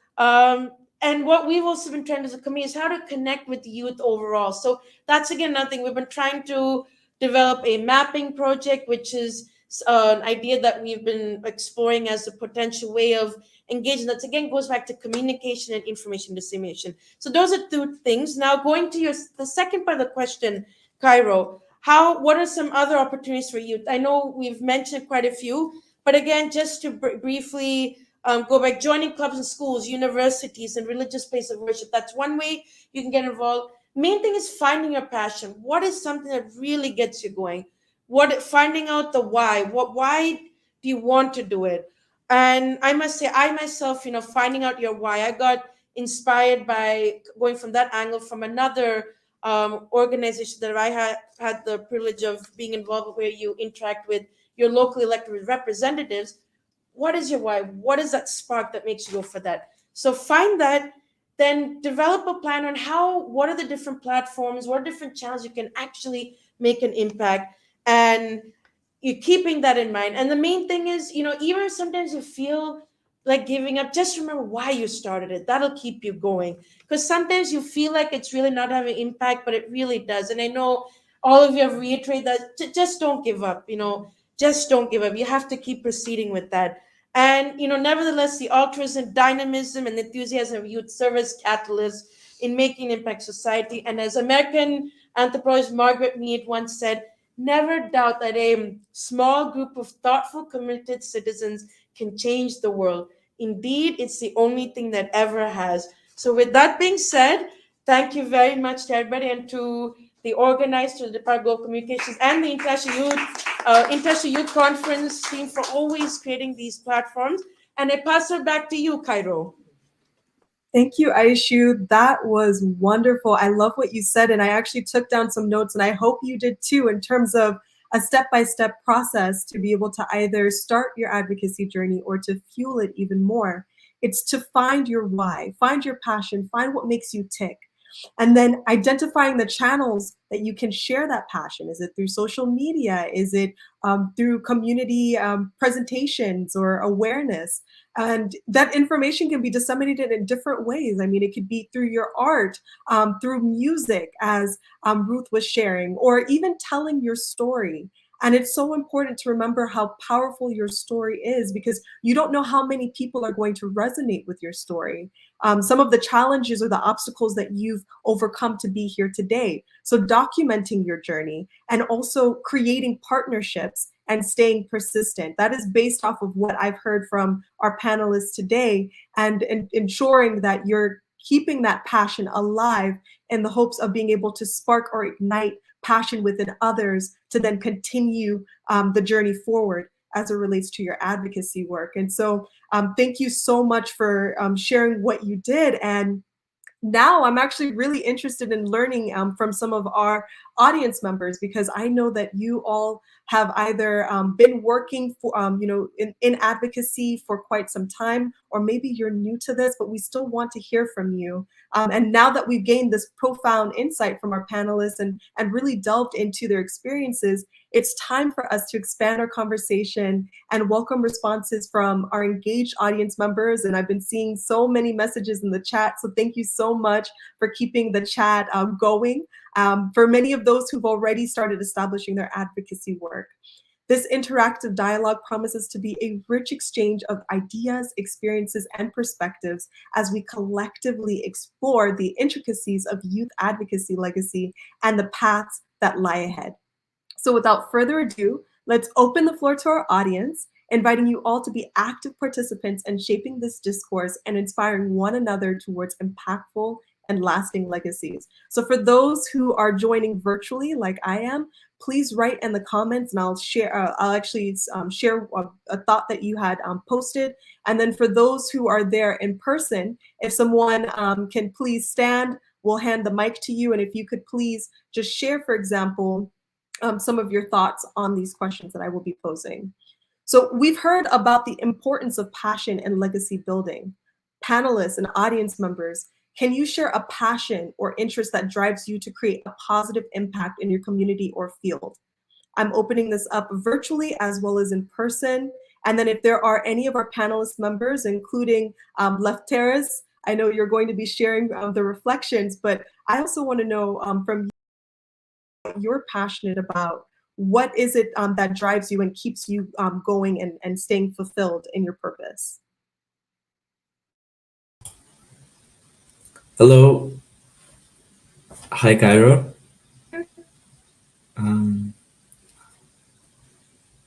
and what we've also been trying as a committee is how to connect with youth overall. So that's again nothing. We've been trying to develop a mapping project, which is an idea that we've been exploring as a potential way of engaging. That again goes back to communication and information dissemination. So those are two things. Now going to the second part of the question, Cairo, what are some other opportunities for youth? I know we've mentioned quite a few, but again, just to briefly go back, joining clubs in schools, universities, and religious places of worship. That's one way you can get involved. Main thing is finding your passion. What is something that really gets you going? Finding out the why. Why do you want to do it? And I must say, I myself, finding out your why, I got inspired by going from that angle from another organization that I had the privilege of being involved with, where you interact with your locally elected representatives. What is your why? What is that spark that makes you go for that? So find that, then develop a plan on what are the different platforms, what are different channels you can actually make an impact, and you're keeping that in mind. And the main thing is, even if sometimes you feel like giving up, just remember why you started it. That'll keep you going. Because sometimes you feel like it's really not having impact, but it really does. And I know all of you have reiterated that. Just don't give up, just don't give up. You have to keep proceeding with that. And, nevertheless, the altruism, dynamism, and enthusiasm of youth serve as catalysts in making impact society. And as American anthropologist Margaret Mead once said, never doubt that a small group of thoughtful, committed citizens can change the world. Indeed, it's the only thing that ever has. So with that being said, thank you very much to everybody and to the organizers, to the Department of Global Communications and the International Youth Conference team for always creating these platforms. And I pass it back to you, Cairo. Thank you, Aishu. That was wonderful. I love what you said, and I actually took down some notes, and I hope you did too, in terms of a step-by-step process to be able to either start your advocacy journey or to fuel it even more. It's to find your why, find your passion, find what makes you tick. And then identifying the channels that you can share that passion. Is it through social media? Is it through community presentations or awareness? And that information can be disseminated in different ways. I mean, it could be through your art, through music, as Ruth was sharing, or even telling your story. And it's so important to remember how powerful your story is, because you don't know how many people are going to resonate with your story. Some of the challenges or the obstacles that you've overcome to be here today. So documenting your journey and also creating partnerships and staying persistent. That is based off of what I've heard from our panelists today, and ensuring that you're keeping that passion alive in the hopes of being able to spark or ignite passion within others to then continue the journey forward as it relates to your advocacy work. And so thank you so much for sharing what you did. And now I'm actually really interested in learning from some of our audience members, because I know that you all have either been working for, in advocacy for quite some time, or maybe you're new to this, but we still want to hear from you. And now that we've gained this profound insight from our panelists and really delved into their experiences, it's time for us to expand our conversation and welcome responses from our engaged audience members. And I've been seeing so many messages in the chat, so thank you so much for keeping the chat going. For many of those who've already started establishing their advocacy work, this interactive dialogue promises to be a rich exchange of ideas, experiences, and perspectives as we collectively explore the intricacies of youth advocacy legacy and the paths that lie ahead. So without further ado, let's open the floor to our audience, inviting you all to be active participants in shaping this discourse and inspiring one another towards impactful and lasting legacies. So for those who are joining virtually, like I am, please write in the comments, and I'll share. I'll actually share a thought that you had posted. And then for those who are there in person, if someone can please stand, we'll hand the mic to you. And if you could please just share, for example, some of your thoughts on these questions that I will be posing. So we've heard about the importance of passion and legacy building. Panelists and audience members, can you share a passion or interest that drives you to create a positive impact in your community or field? I'm opening this up virtually as well as in person. And then if there are any of our panelist members, including Lefteris, I know you're going to be sharing the reflections, but I also want to know from you what you're passionate about. What is it that drives you and keeps you going and staying fulfilled in your purpose? Hello. Hi, Cairo.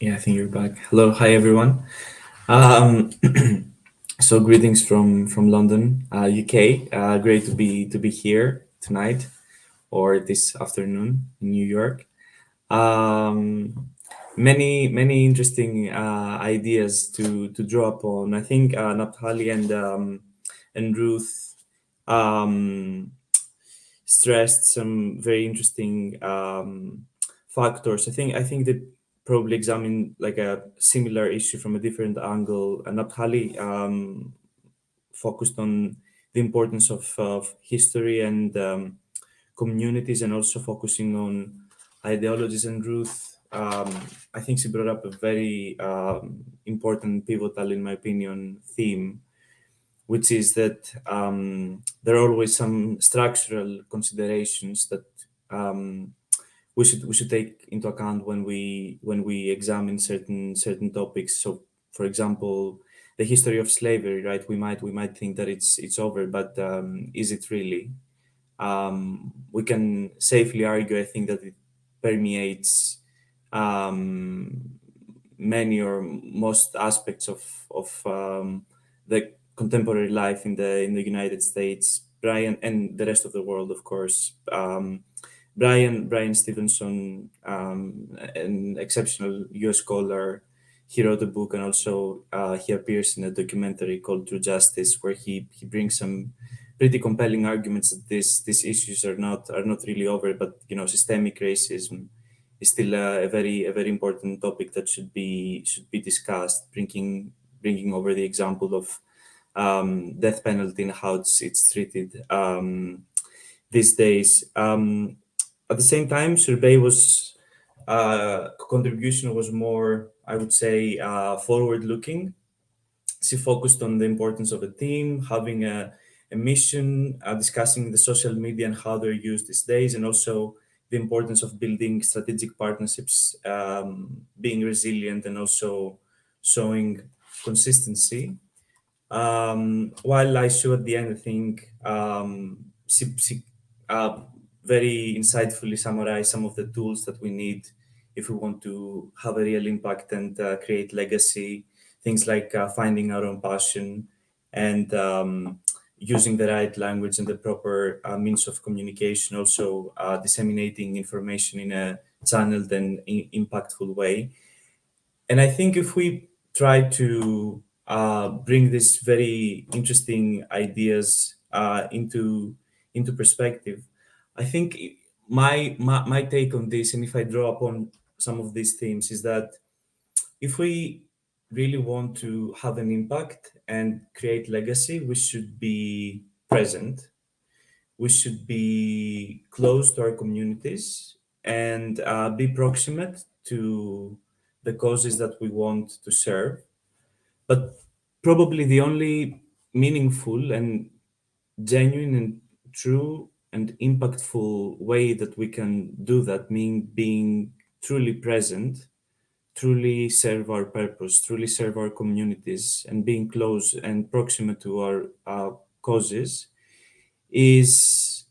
Yeah, I think you're back. Hello. Hi, everyone. So greetings from London, UK. Great to be here tonight or this afternoon in New York. Many interesting ideas to draw upon. I think Naphtali and Ruth stressed some very interesting factors. I think they probably examine like a similar issue from a different angle. And Naphtali focused on the importance of history and communities, and also focusing on ideologies. And Ruth, I think she brought up a very important, pivotal, in my opinion, theme, which is that there are always some structural considerations that we should take into account when we examine certain topics. So, for example, the history of slavery, right? We might think that it's over, but is it really? We can safely argue, I think, that it permeates many or most aspects of the contemporary life in the United States. Brian, and the rest of the world, of course. Brian Stevenson, an exceptional U.S. scholar, he wrote a book, and also he appears in a documentary called True Justice, where he brings some pretty compelling arguments that these issues are not really over, but systemic racism is still a very important topic that should be discussed, bringing over the example of death penalty and how it's treated these days. At the same time, Survey's contribution was more, I would say, forward-looking. She focused on the importance of a team, having a mission, discussing the social media and how they're used these days, and also the importance of building strategic partnerships, being resilient, and also showing consistency. While I show at the end, I think she very insightfully summarized some of the tools that we need if we want to have a real impact and create legacy, things like finding our own passion and using the right language and the proper means of communication, also disseminating information in a channeled and impactful way. And I think if we try to bring these very interesting ideas into perspective, I think my take on this, and if I draw upon some of these themes, is that if we really want to have an impact and create legacy, we should be present. We should be close to our communities and be proximate to the causes that we want to serve. But probably the only meaningful and genuine and true and impactful way that we can do that, mean being truly present, truly serve our purpose, truly serve our communities, and being close and proximate to our causes, is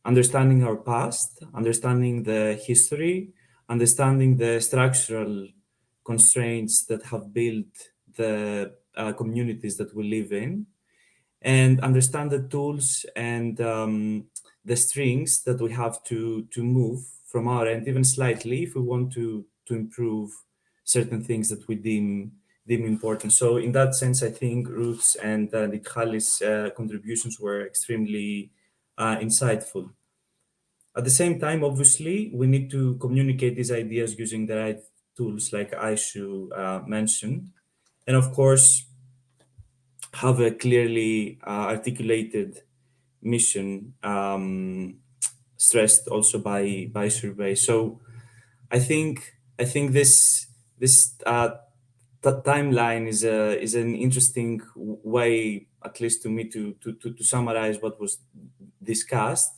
understanding our past, understanding the history, understanding the structural constraints that have built the communities that we live in, and understand the tools and the strings that we have to move from our end, even slightly, if we want to improve certain things that we deem important. So in that sense, I think Ruth's and Nikhali's contributions were extremely insightful. At the same time, obviously, we need to communicate these ideas using the right tools, like Aishu mentioned, and of course, have a clearly articulated mission, stressed also by survey. So I think this timeline is an interesting way, at least to me, to summarize what was discussed.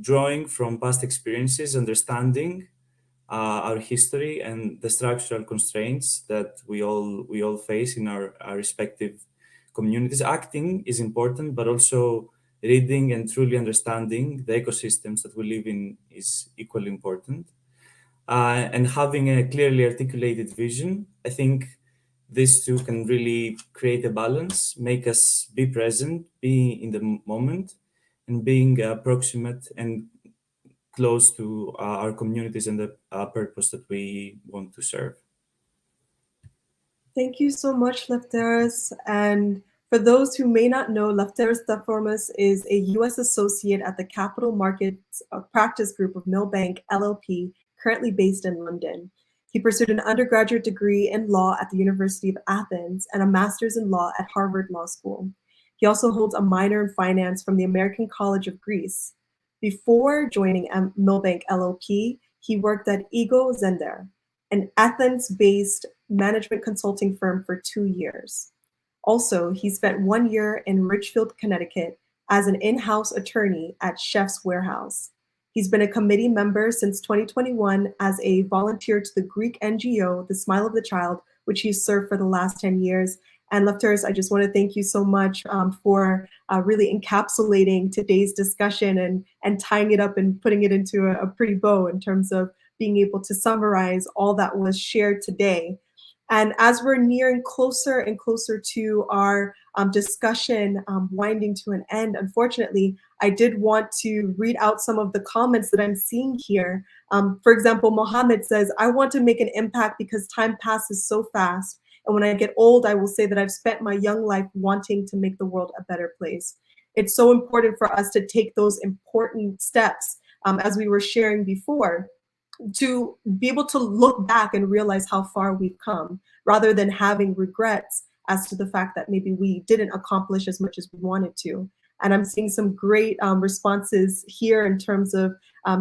Drawing from past experiences, understanding our history and the structural constraints that we all face in our respective communities. Acting is important, but also reading and truly understanding the ecosystems that we live in is equally important. And having a clearly articulated vision, I think these two can really create a balance, make us be present, be in the moment, and being proximate and close to our communities and the purpose that we want to serve. Thank you so much, Lefteris. And for those who may not know, Lefteris Deformas is a U.S. associate at the Capital Markets Practice Group of Millbank LLP, currently based in London. He pursued an undergraduate degree in law at the University of Athens and a master's in law at Harvard Law School. He also holds a minor in finance from the American College of Greece. Before joining Millbank LLP, he worked at Ego Zender, an Athens-based management consulting firm, for 2 years. Also, he spent 1 year in Richfield, Connecticut as an in-house attorney at Chef's Warehouse. He's been a committee member since 2021 as a volunteer to the Greek NGO, The Smile of the Child, which he's served for the last 10 years. And Lefteris, I just want to thank you so much for really encapsulating today's discussion and tying it up and putting it into a pretty bow in terms of being able to summarize all that was shared today. And as we're nearing closer and closer to our discussion winding to an end, unfortunately, I did want to read out some of the comments that I'm seeing here. For example, Mohammed says, I want to make an impact because time passes so fast. And when I get old, I will say that I've spent my young life wanting to make the world a better place. It's so important for us to take those important steps, as we were sharing before, to be able to look back and realize how far we've come, rather than having regrets as to the fact that maybe we didn't accomplish as much as we wanted to. And I'm seeing some great responses here in terms of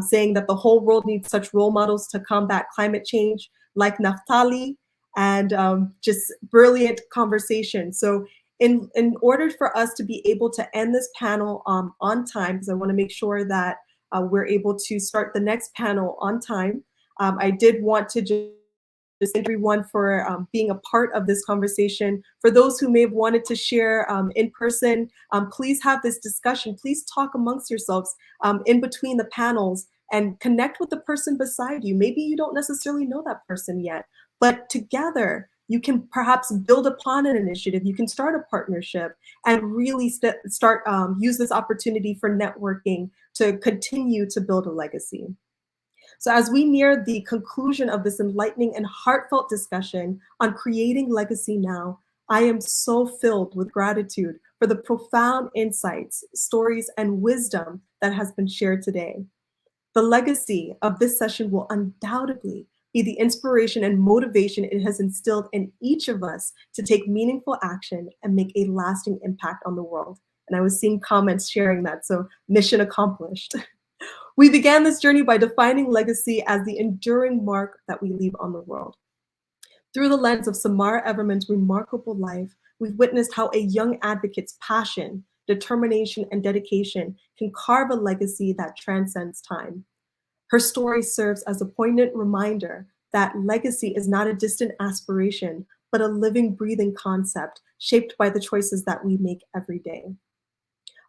saying that the whole world needs such role models to combat climate change, like Naftali, and just brilliant conversation. So in order for us to be able to end this panel on time, because I want to make sure that we're able to start the next panel on time, I did want to just everyone for being a part of this conversation. For those who may have wanted to share in person, please have this discussion. Please talk amongst yourselves in between the panels and connect with the person beside you. Maybe you don't necessarily know that person yet, but together you can perhaps build upon an initiative. You can start a partnership and really use this opportunity for networking to continue to build a legacy. So as we near the conclusion of this enlightening and heartfelt discussion on creating legacy now, I am so filled with gratitude for the profound insights, stories, and wisdom that has been shared today. The legacy of this session will undoubtedly be the inspiration and motivation it has instilled in each of us to take meaningful action and make a lasting impact on the world. And I was seeing comments sharing that, so mission accomplished. We began this journey by defining legacy as the enduring mark that we leave on the world. Through the lens of Samara Everman's remarkable life, we've witnessed how a young advocate's passion, determination, and dedication can carve a legacy that transcends time. Her story serves as a poignant reminder that legacy is not a distant aspiration, but a living, breathing concept shaped by the choices that we make every day.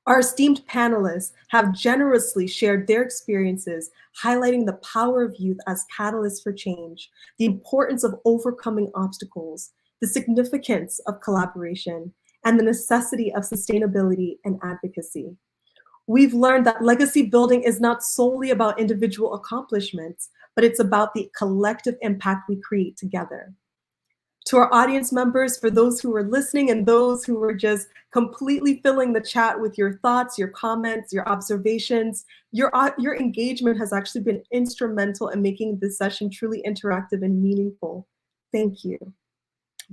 Our esteemed panelists have generously shared their experiences, highlighting the power of youth as catalysts for change, the importance of overcoming obstacles, the significance of collaboration, and the necessity of sustainability and advocacy. We've learned that legacy building is not solely about individual accomplishments, but it's about the collective impact we create together. To our audience members, for those who are listening and those who are just completely filling the chat with your thoughts, your comments, your observations, your engagement has actually been instrumental in making this session truly interactive and meaningful. Thank you.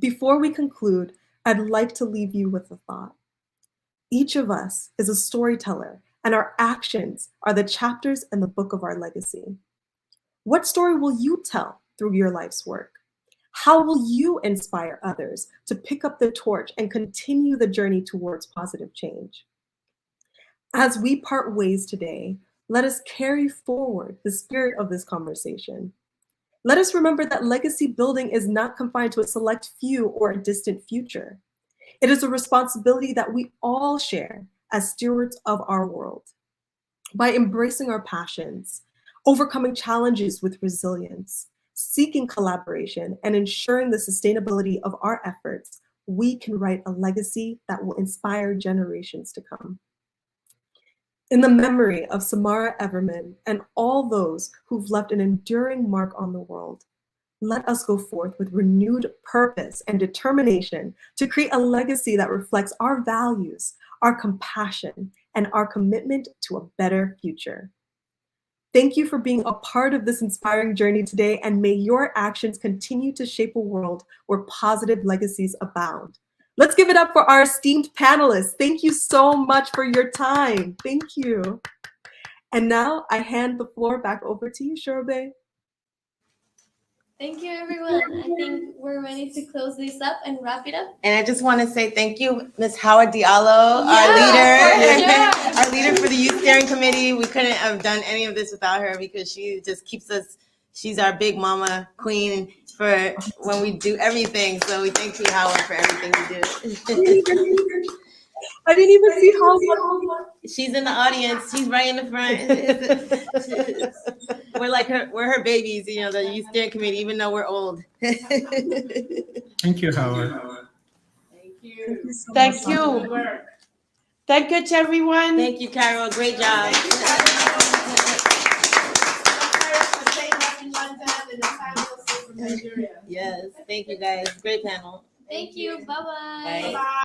Before we conclude, I'd like to leave you with a thought. Each of us is a storyteller, and our actions are the chapters in the book of our legacy. What story will you tell through your life's work? How will you inspire others to pick up the torch and continue the journey towards positive change? As we part ways today, let us carry forward the spirit of this conversation. Let us remember that legacy building is not confined to a select few or a distant future. It is a responsibility that we all share as stewards of our world. By embracing our passions, overcoming challenges with resilience, seeking collaboration, and ensuring the sustainability of our efforts, we can write a legacy that will inspire generations to come. In the memory of Samara Everman and all those who've left an enduring mark on the world, let us go forth with renewed purpose and determination to create a legacy that reflects our values, our compassion, and our commitment to a better future. Thank you for being a part of this inspiring journey today, and may your actions continue to shape a world where positive legacies abound. Let's give it up for our esteemed panelists. Thank you so much for your time. Thank you. And now I hand the floor back over to you, Shorobe. Thank you, everyone. I think we're ready to close this up and wrap it up. And I just want to say thank you, Ms. Howard Diallo, Yeah, our leader for the Youth Steering Committee. We couldn't have done any of this without her because she just keeps us, she's our big mama queen for when we do everything. So we thank you, Howard, for everything you do. I didn't even see how. She's in the audience. She's right in the front. We're her babies, you know, the Youth Steering Committee, even though we're old. Thank you, Howard. Thank you. So Thank much. you. Thank you to everyone. Thank you, Carol. Great job. Yes, thank you guys. Great panel. Thank you. Bye-bye. Bye.